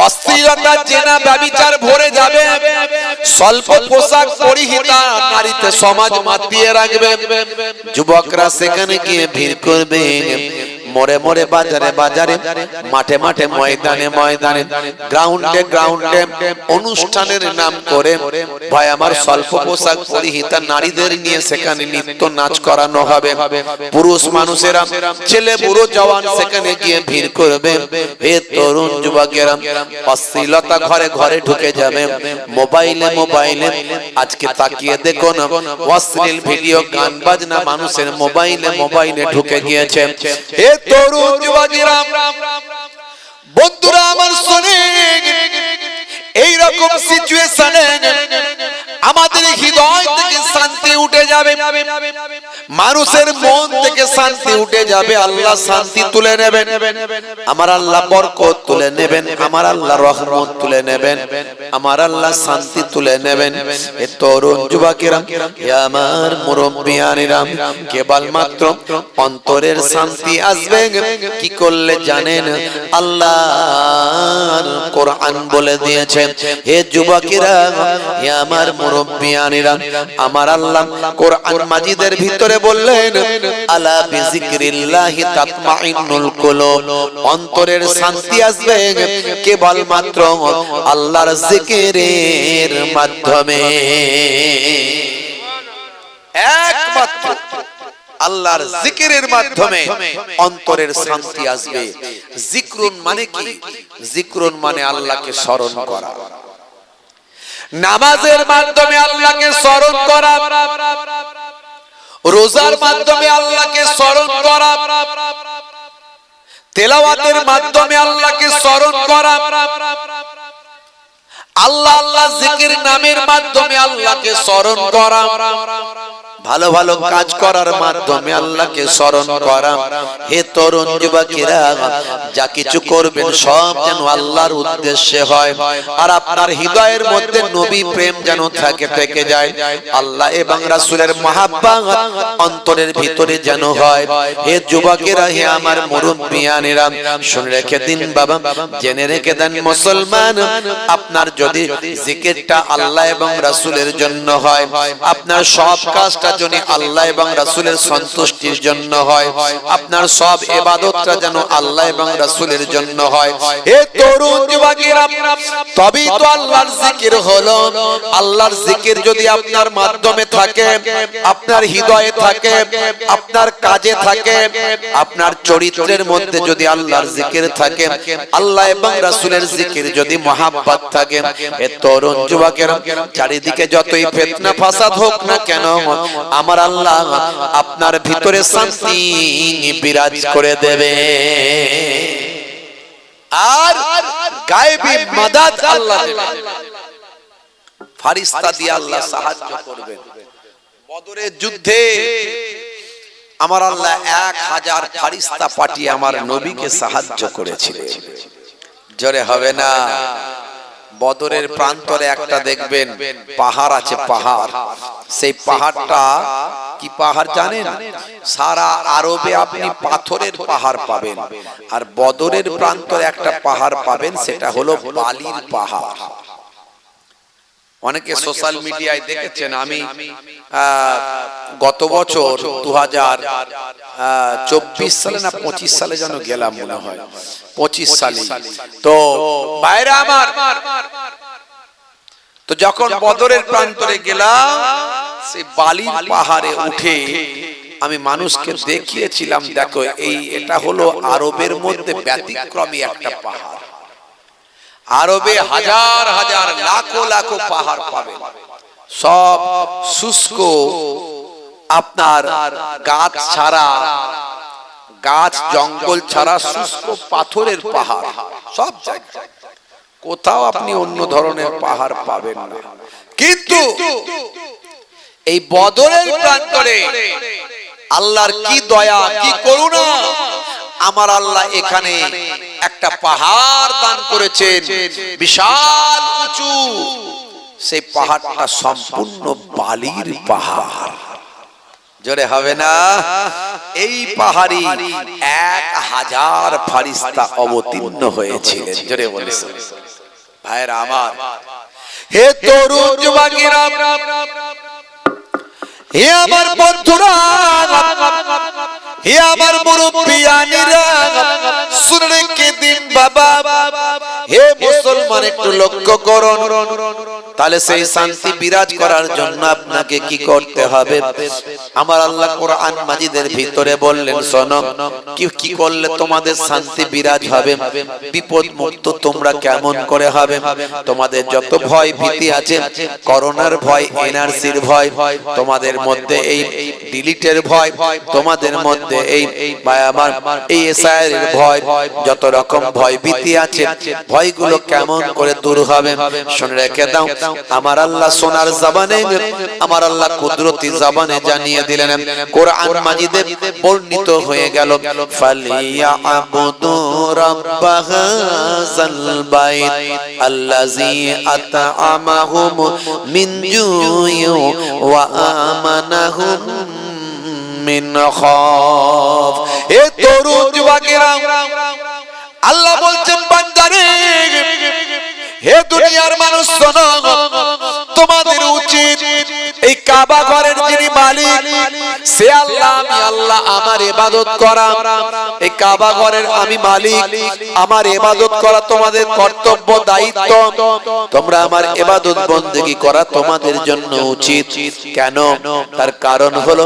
অশ্লীলতা, জেনা, ব্যভিচার ভরে যাবে, স্বল্প পোশাক পরিহিতা নারীতে সমাজ মাতিয়ে রাখবে। যুবকরা সেখানে গিয়ে ভিড় করবে, মোড়ে মোড়ে বাজারে বাজারে মাঠে মাঠে ময়দানে ময়দানে গ্রাউন্ডে গ্রাউন্ডে অনুষ্ঠানের নাম করে ভাই আমার স্বল্প পোশাক পরিহিতা নারীদের নিয়ে সেখানে নৃত্য নাচ করানো হবে। পুরুষ মানুষেরা ছেলে বুড়ো জওয়ান সেখানে গিয়ে ভিড় করবে। হে তরুণ যুবকেরা, অশ্লীলতা ঘরে ঘরে ঢুকে যাবে। মোবাইলে মোবাইলে আজকে তাকিয়ে দেখো না, অশ্লীল ভিডিও গান বাজনা মানুষের মোবাইলে মোবাইলে ঢুকে গিয়েছে। হে তরুণ যুবকেরা, বন্ধুরা আমার শুনে, এই রকম সিচুয়েশনে আমাদের হৃদয় থেকে শান্তি উঠে যাবে, মানুষের মন থেকে শান্তি উঠে যাবে। আল্লাহ শান্তি তুলে নেবেন, আমার আল্লাহ বরকত তুলে নেবেন, আমার আল্লাহ রহমত তুলে নেবেন, আমার আল্লাহ শান্তি তুলে নেবেন। এ তরুণ যুবকেরা, হে আমার মুরব্বিয়ানেরা, কেবলমাত্র অন্তরের শান্তি আসবে কি করলে জানেন? আল্লাহর কোরআন বলে দিয়েছে। হে যুবকেরা, হে আমার মুরব্বিয়ানেরা, আমার আল্লাহ কোরআন মাজিদের ভিতরে বললেন, আলা বিজিক্রিল্লাহি তাতমাইন্নুল কুলুব, অন্তরের শান্তি আসবে কেবলমাত্র আল্লাহর জিকিরের মাধ্যমে। একমাত্র আল্লাহর জিকিরের মাধ্যমে অন্তরের শান্তি আসবে। জিক্রুন মানে কি? জিক্রুন মানে আল্লাহকে স্মরণ করা। নামাজের মাধ্যমে আল্লাহকে স্মরণ করা, রোজার মাধ্যমে আল্লাহকে স্মরণ করা, তেলাওয়াতের মাধ্যমে আল্লাহকে স্মরণ করা, আল্লাহ আল্লাহ জিকির নামের মাধ্যমে আল্লাহকে স্মরণ করা, ভালো ভালো কাজ করার মাধ্যমে আল্লাহকে স্মরণ করা। হে তরুণ যুবকেরা, যা কিছু করবেন সব যেন আল্লাহর উদ্দেশ্যে হয়, আর আপনার হৃদয়ের মধ্যে নবী প্রেম যেন থেকে যায়, আল্লাহ এবং রাসূলের মহাব্বত অন্তরের ভিতরে যেন হয়। হে যুবকেরা, হে আমার মুরব্বিয়ানেরা, শুনে রেখে দিন বাবা, জেনে রেখে দেন মুসলমান, আপনার যদি জিকিরটা আল্লাহ এবং রাসূলের জন্য হয়, আপনার সব কাজটা যেন আল্লাহ এবং রাসূলের সন্তুষ্টির জন্য হয়, আপনার সব ইবাদতটা যেন আল্লাহ এবং রাসূলের জন্য হয়। হে তরুণ যুবকেরা, তবেই তো আল্লাহর জিকির হলো। আল্লাহর জিকির যদি আপনার মাধ্যমে থাকে, আপনার হৃদয়ে থাকে, আপনার কাজে থাকে, আপনার চরিত্রের মধ্যে যদি আল্লাহর জিকির থাকে, আল্লাহ এবং রাসূলের জিকির যদি মহাব্বত থাকে, হে তরুণ যুবকেরা, চারিদিকে যতই ফিতনা ফাসাদ হোক না কেন, আমার আল্লাহ আপনার ভিতরে শান্তি বিরাজ করে দেবে। আর গায়েবী মাদাদ আল্লাহ দেবেন, ফেরেশতা দিয়ে আল্লাহ সাহায্য করবেন। বদরের যুদ্ধে আমার আল্লাহ 1000 ফেরেশতা পাঠিয়ে আমার নবীকে সাহায্য করেছিলেন। জোরে হবে না? বদরের প্রান্তরে একটা দেখবেন পাহাড় আছে, পাহাড়। সেই পাহাড়টা কি পাহাড় জানেন? সারা আরবে আপনি পাথরের পাহাড় পাবেন, আর বদরের প্রান্তরে একটা পাহাড় পাবেন, সেটা হলো বালির পাহাড়। অনেকে সোশ্যাল মিডিয়ায় দেখেছেন, আমি গত বছর 2024 সালে না 25 সালে যেন গেলাম, মনে হয় 25 সালে। তো বাইরে আমার, তো যখন বদরের প্রান্তরে গেলাম, সেই বালির পাহাড়ে উঠে আমি মানুষকে দেখিয়েছিলাম, দেখো এটা হলো আরবের মধ্যে ব্যতিক্রমী একটা পাহাড়। আরবে হাজার হাজার লাখো লাখো পাহাড় পাবেন, সব শুষ্ক, আপনার গাছ ছাড়া, গাছ জঙ্গল ছাড়া শুষ্ক পাথরের পাহাড় সব জায়গায়। কোথাও আপনি অন্য ধরনের পাহাড় পাবেন না। কিন্তু এই বদরের প্রান্তরে আল্লাহর কি দয়া, কি করুণা, আমার আল্লাহ এখানে একটা পাহাড় দান করেছেন, বিশাল উঁচু। সেই পাহাড়টা সম্পূর্ণ বালির পাহাড়। জোরে হবে না? এই পাহাড়ি 1000 ফেরেশতা অবতীর্ণ হয়েছিলেন। জোরে বলেছেন ভাইরা আমার। হে তরুণ যুবকেরা, হে আমার বন্ধুরা, হে আমার মুরব্বিয়ানিরা, শুনে রেখে দিন বাবা। হে মুসলমান, একটু লক্ষ্য করুন, তাহলে সেই শান্তি বিরাজ করার জন্য আপনাকে কি করতে হবে? আমার আল্লাহ কোরআন মাজিদের ভিতরে বললেন, শোনো, কি করলে তোমাদের শান্তি বিরাজ হবে, বিপদ মুক্ত তোমরা কেমন করে হবে? তোমাদের যত ভয় ভীতি আছে, করোনার ভয়, এনআরসির ভয়, তোমাদের মধ্যে এই ডিলিটের ভয়, তোমাদের মধ্যে এই আমার এই এসআইআর এর ভয়, যত রকম ভয় ভীতি আছে, ভয়গুলো কেমন করে দূর হবে? শুনে রেখে দাও, আমার আল্লাহ সোনার জবানে, আমার আল্লাহ কুদরতি জবানে জানিয়ে দিলেন। কোরআন মাজিদে বর্ণিত হয়ে গেল, ফালিয়াবুদু রাব্বাহাযাল বাইত আল্লাযী আত'আমাহুম মিন জু'ইন ওয়া আমানাহুম মিন খাউফ। এ তরুণ যুবকেরা, আল্লাহ বলছেন, বান্দারে, হে দুনিয়ার মানুষ, শোনো, তোমাদের উচিত এই কাবা ঘরের যিনি মালিক সে আল্লাহ, আমি আল্লাহ, আমার ইবাদত করা। এই কাবা ঘরের আমি মালিক, আমার ইবাদত করা তোমাদের কর্তব্য, দায়িত্ব। তোমরা আমার ইবাদত বন্দেগী করা তোমাদের জন্য উচিত। কেন? তার কারণ হলো,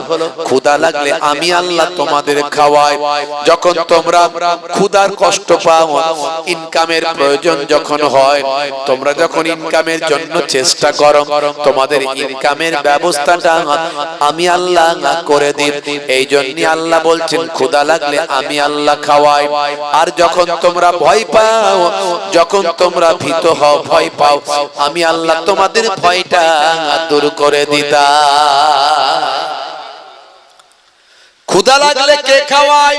ক্ষুধা লাগলে আমি আল্লাহ তোমাদের খাওয়াই। যখন তোমরা ক্ষুধার কষ্ট পাও, ইনকামের প্রয়োজন যখন হয়, তোমরা যখন ইনকামের জন্য চেষ্টা করো, তোমাদের ইনকামের ব্যবস্থাটা আমি আল্লাহ করে দিই। এই জন্য আল্লাহ বলছেন, ক্ষুধা লাগলে আমি আল্লাহ খাওয়াই। আর যখন তোমরা ভয় পাও, যখন তোমরা ভীত হও, ভয় পাও, আমি আল্লাহ তোমাদের ভয়টা দূর করে দিতা। ক্ষুধা লাগলে কে খাওয়ায়?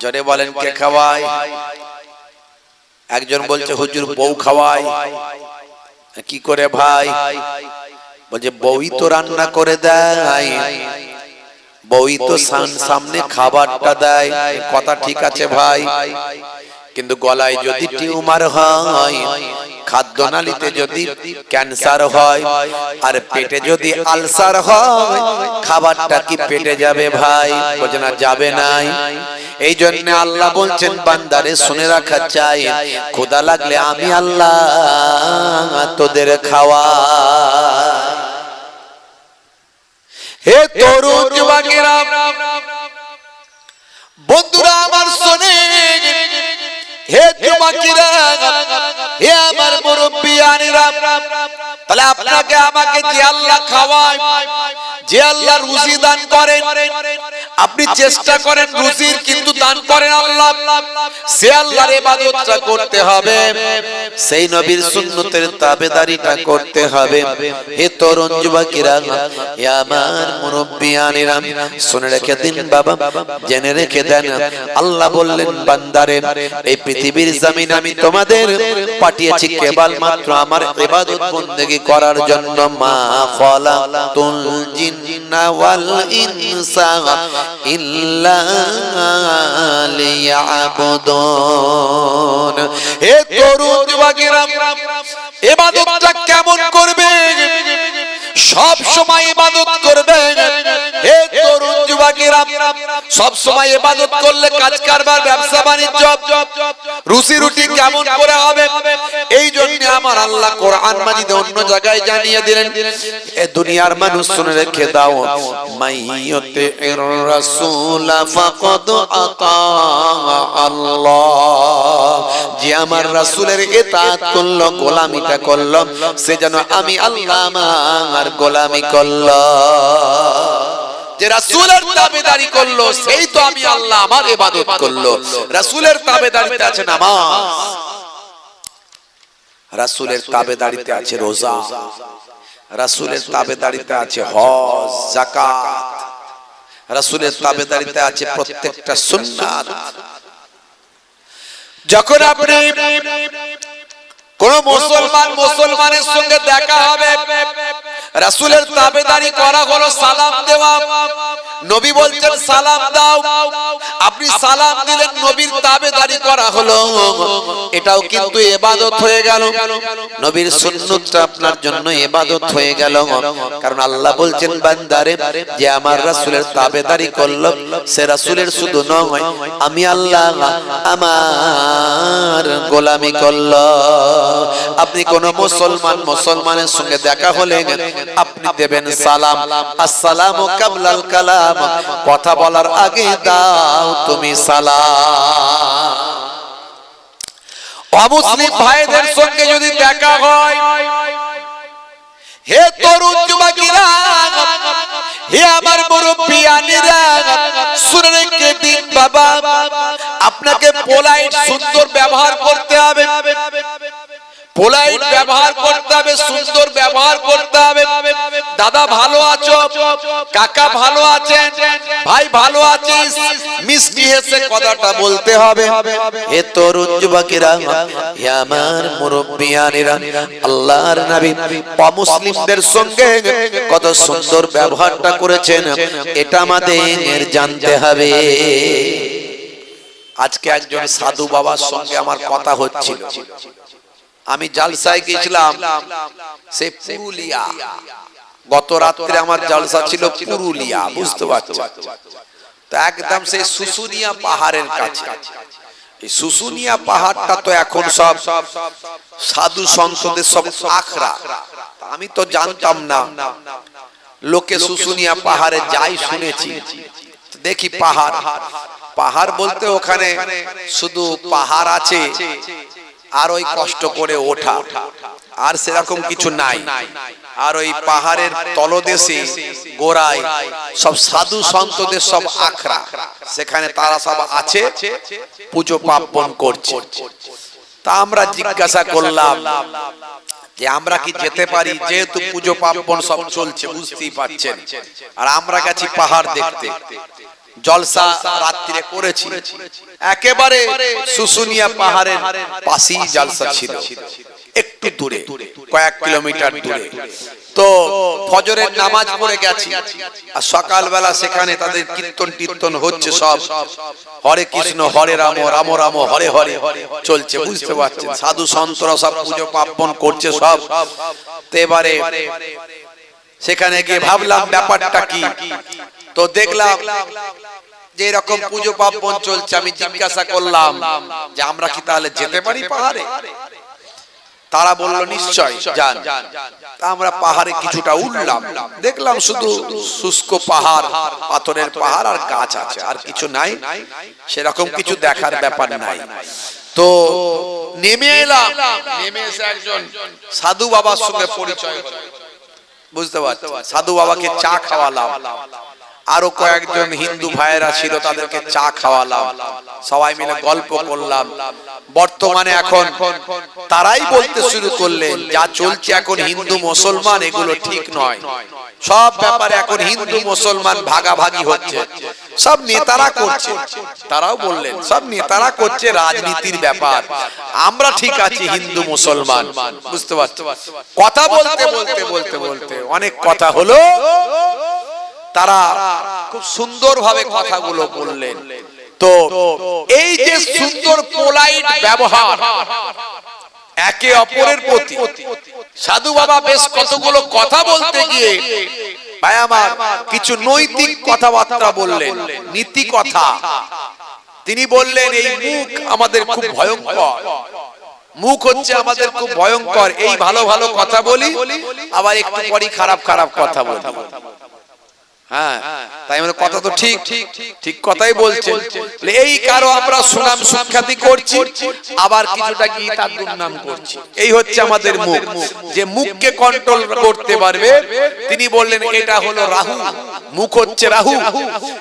জোরে বলেন, কে খাওয়ায়? একজন বলছে, হুজুর বউ খাওয়ায়। কি করে ভাই? বলছে, বউই তো রান্না করে দেয়, বউই তো সামনে খাবারটা দেয়। কথা ঠিক আছে ভাই, কিন্তু গলায় যদি টিউমার হয়, খাদ্যনালীতে যদি ক্যান্সার হয়, আর পেটে যদি আলসার হয়, খাবারটা কি পেটে যাবে ভাই? বলছে না, যাবে নাই। এই জন্য আল্লাহ বলছেন, বান্দারে শুনে রাখা চাই, ক্ষুধা লাগলে আমি আল্লাহ তোদের খাওয়া। হে তরুণ যুবকেরা, বন্ধুরা আমার শোনে, হে যুবকেরা, হে আমার মুরব্বিয়ানেরা, তাহলে আপনাকে আমাকে যে আল্লাহ খাওয়ায়, যে আল্লাহ রুজি দান করেন, আপনি চেষ্টা করেন রুজির, কিন্তু দান করেন আল্লাহ, সে আল্লাহর ইবাদতটা করতে হবে, সেই নবীর সুন্নতের তাবেদারিটা করতে হবে। হে তরুণ যুবকেরা, হে আমার মুরব্বিয়ানেরা, শুনে রেখে দিন বাবা, জেনে রেখে দেন, আল্লাহ বললেন, বান্দারে, এই পৃথিবীর জমিনে আমি তোমাদের পাঠিয়েছি কেবলমাত্র আমার ইবাদত বন্দেগী করার জন্য। মা খালাতুল জিন্না ওয়াল ইনসা ইল্লা লিয়াবুদুন। হে তরুণ যুবকেরা, ইবাদতটা কেমন করবে? সব সময় ইবাদত করবে। হে তরুণ যুবকেরা, সব সময় ইবাদত করলে কাজ কারবার, ব্যবসা বাণিজ্য, রুজি রুটি কেমন করে হবে? এই জন্য আমার আল্লাহ কোরআন মাজিদে অন্য জায়গায় জানিয়ে দিলেন, এ দুনিয়ার মানুষ শুনে রেখে দাও, মাইয়্যুতির রাসূল ফাকাদ আতা আল্লাহ। যে আমার রাসূলের ইতাআত করলো, গোলামিটা করলো, সে যেন আমি আল্লাহ আমার গোলামি করলো। যে রাসূলের তাবেদারি করলো, সেই তো আমি আল্লাহ আমার ইবাদত করলো। রাসূলের তাবেদারিতে আছে নামাজ, রাসূলের তাবেদারিতে আছে রোজা, রাসূলের তাবেদারিতে আছে হজ, যাকাত, রাসূলের তাবেদারিতে আছে প্রত্যেকটা সুন্নাত। যখন আপনি কোন মুসলমানের সঙ্গে দেখা হবে, রাসূলের তাবেদারি করা হলো সালাম দেওয়া। নবী বলছেন সালাম দাও, আপনি সালাম দিলেন, নবীর তাবেদারি করা হলো। এটাও কিন্তু ইবাদত হয়ে গেল। নবীর সুন্নতটা আপনার জন্য ইবাদত হয়ে গেল। কারণ আল্লাহ বলছেন বান্দারে যে আমার রাসূলের তাবেদারি করল, সে রাসূলের শুধু নয়, আমি আল্লাহ আমার গোলামি করল। আপনি কোন মুসলমানের সঙ্গে দেখা হলে আপনি দেবেন সালাম, আসসালামু কাবলাল কালাম, কথা বলার আগে দাও তুমি সালাম। অমুসলিম ভাইদের সঙ্গে যদি দেখা হয়, হে তরুণ যুবকেরা, হে আমার মুরব্বিয়ানেরা, শুনে রেখে দিন বাবা, আপনাকে পোলাইট সুন্দর ব্যবহার করতে হবে, পোলাইট ব্যবহার করতে হবে, সুন্দর ব্যবহার করতে হবে। দাদা ভালো আছো, কাকা ভালো আছেন, ভাই ভালো আছিস, মিষ্টি হেসে কথাটা বলতে হবে। হে তরুণ যুবকেরা, হে আমার মুরব্বিয়ানেরা, আল্লাহর নবী অমুসলিমদের সঙ্গে কত সুন্দর ব্যবহারটা করেছেন, এটা আমাদের জানতে হবে। আজকে একজন সাধু বাবার সঙ্গে আমার কথা হচ্ছিল। আমি জালসায় গিয়েছিলাম, সে পুরুলিয়া, গত রাত্রে আমার জালসা ছিল পুরুলিয়া, বুঝতে পারছো? তো একদম সেই শুশুনিয়া পাহাড়ের কাছে। এই শুশুনিয়া পাহাড়টা তো এখন সব সাধু সন্তদের সব আখড়া। আমি তো জানতাম না, লোকে শুশুনিয়া পাহাড়ে যাই শুনেছি। দেখি পাহাড়, পাহাড় বলতে ওখানে শুধু পাহাড় আছে আর ওই কষ্ট করে ওঠা, আর সেরকম কিছু নাই। আর ওই পাহাড়ের তলদেশে গোড়ায় সব সাধু সন্তদের সব আখড়া, সেখানে তারা সব আছে, পুজো পার্বণ করছে। তা আমরা জিজ্ঞাসা করলাম যে আমরা কি যেতে পারি, যেহেতু পুজো পার্বণ সব চলছে, বুঝতেই পারছেন। আর আমরা গেছি পাহাড় দেখতে, জলসা রাত্রে করেছি, একেবারে শুশুনিয়া পাহাড়ের পাশেই জলসা ছিল, একটু দূরে, কয়েক কিলোমিটার দূরে। তো ফজরের নামাজ পড়ে গেছি, আর সকালবেলা সেখানে তাদের কীর্তন হচ্ছে, সব হরে কৃষ্ণ হরে রাম রাম রাম হরে হরে চলছে, বুঝতে পারছেন। সাধু সন্তরা সব পুজো পার্বণ করছে সব। তো এবারে সেখানে গিয়ে ভাবলাম ব্যাপারটা কি। তো দেখলাম যে এরকম পুজো পার্বণ চলছে। আমি জিজ্ঞাসা করলাম যে আমরা কি তাহলে যেতে পারি পাহাড়ে? তারা বলল নিশ্চয় যান। আমরা পাহাড়ে কিছুটা উঠলাম, দেখলাম শুধু শুষ্ক পাহাড়, পাথরের পাহাড় আর গাছ আছে, আর কিছু নাই, সেরকম কিছু দেখার ব্যাপার নাই। তো নেমে এলাম, নেমে এসে একজন সাধু বাবার সঙ্গে পরিচয় হলো, বুঝতে পারছি। সাধু বাবাকে চা খাওয়ালাম, আরো কয়েকজন হিন্দু ভাইয়েরা ছিল, তাদেরকে চা খাওয়ালাম, সবাই মিলে গল্প করলাম। বর্তমানে এখন তারাই বলতে শুরু করলেন যা চলছে এখন হিন্দু মুসলমান এগুলো ঠিক নয়, সব ব্যাপারে এখন হিন্দু মুসলমান ভাগাভাগি হচ্ছে, সব নেতারা করছে। তারাও বললেন সব নেতারা করছে, রাজনীতির ব্যাপার, আমরা ঠিক আছি হিন্দু মুসলমান, বুঝতে পারছো? কথা বলতে বলতে বলতে বলতে অনেক কথা হলো, তারা খুব সুন্দরভাবে কথাগুলো বললেন। তো এই যে সুন্দর পোলাইট ব্যবহার একে অপরের প্রতি, সাধু বাবা বেশ কতগুলো কথা বলতে গিয়ে ভাই আমার কিছু নৈতিক কথাবার্তা বললেন, নীতি কথা। তিনি বললেন এই মুখ আমাদের খুব ভয়ঙ্কর, মুখ হচ্ছে আমাদের খুব ভয়ঙ্কর, এই ভালো ভালো কথা বলি, আবার একটু পরই খারাপ খারাপ কথা বলি। হ্যাঁ, তাই মানে কথা তো ঠিক ঠিক কথাই বলছেন। এই কারো আমরা সুনাম সুখ্যাতি করছি, আবার কিছুটা গীতার দুর্নাম করছি। এই হচ্ছে আমাদের মুখ, যে মুখকে কন্ট্রোল করতে পারবে। তিনি বললেন এটা হলো রাহু, মুখ হচ্ছে রাহু,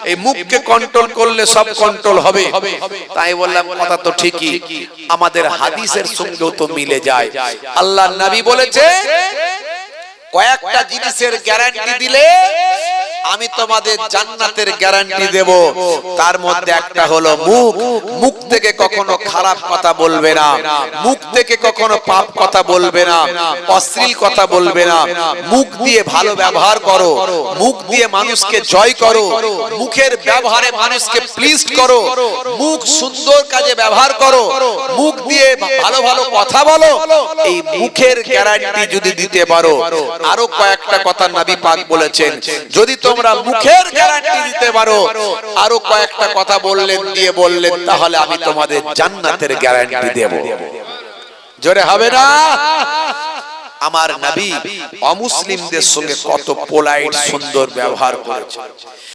এই মুখকে কন্ট্রোল করলে সব কন্ট্রোল হবে। তাই বললাম কথা তো ঠিকই, আমাদের হাদিসের সঙ্গেও তো মিলে যায়। আল্লাহর নবী বলেছে কয়েকটা জিনিসের গ্যারান্টি দিলে আমি তোমাদের জান্নাতের গ্যারান্টি দেব। তার মধ্যে একটা হলো মুখ। মুখ থেকে কখনো খারাপ কথা বলবে না, মুখ থেকে কখনো পাপ কথা বলবে না, অশ্লীল কথা বলবে না। মুখ দিয়ে ভালো ব্যবহার করো, মুখ দিয়ে মানুষকে জয় করো, মুখের ব্যবহারে মানুষকে প্লিজ করো, মুখ সুন্দর কাজে ব্যবহার করো, মুখ দিয়ে ভালো ভালো কথা বলো। এই মুখের গ্যারান্টি যদি দিতে পারো, আরো কয়েকটা কথা নবী পাক বলেছেন, যদি তোমরা মুখের গ্যারান্টি দিতে পারো, আরো কয়েকটা কথা বললেন, তাহলে আমি তোমাদের জান্নাতের গ্যারান্টি দেব। জোরে হবে না? আমার নবী অমুসলিমদের সঙ্গে কত পোলাইট সুন্দর ব্যবহার করেছেন।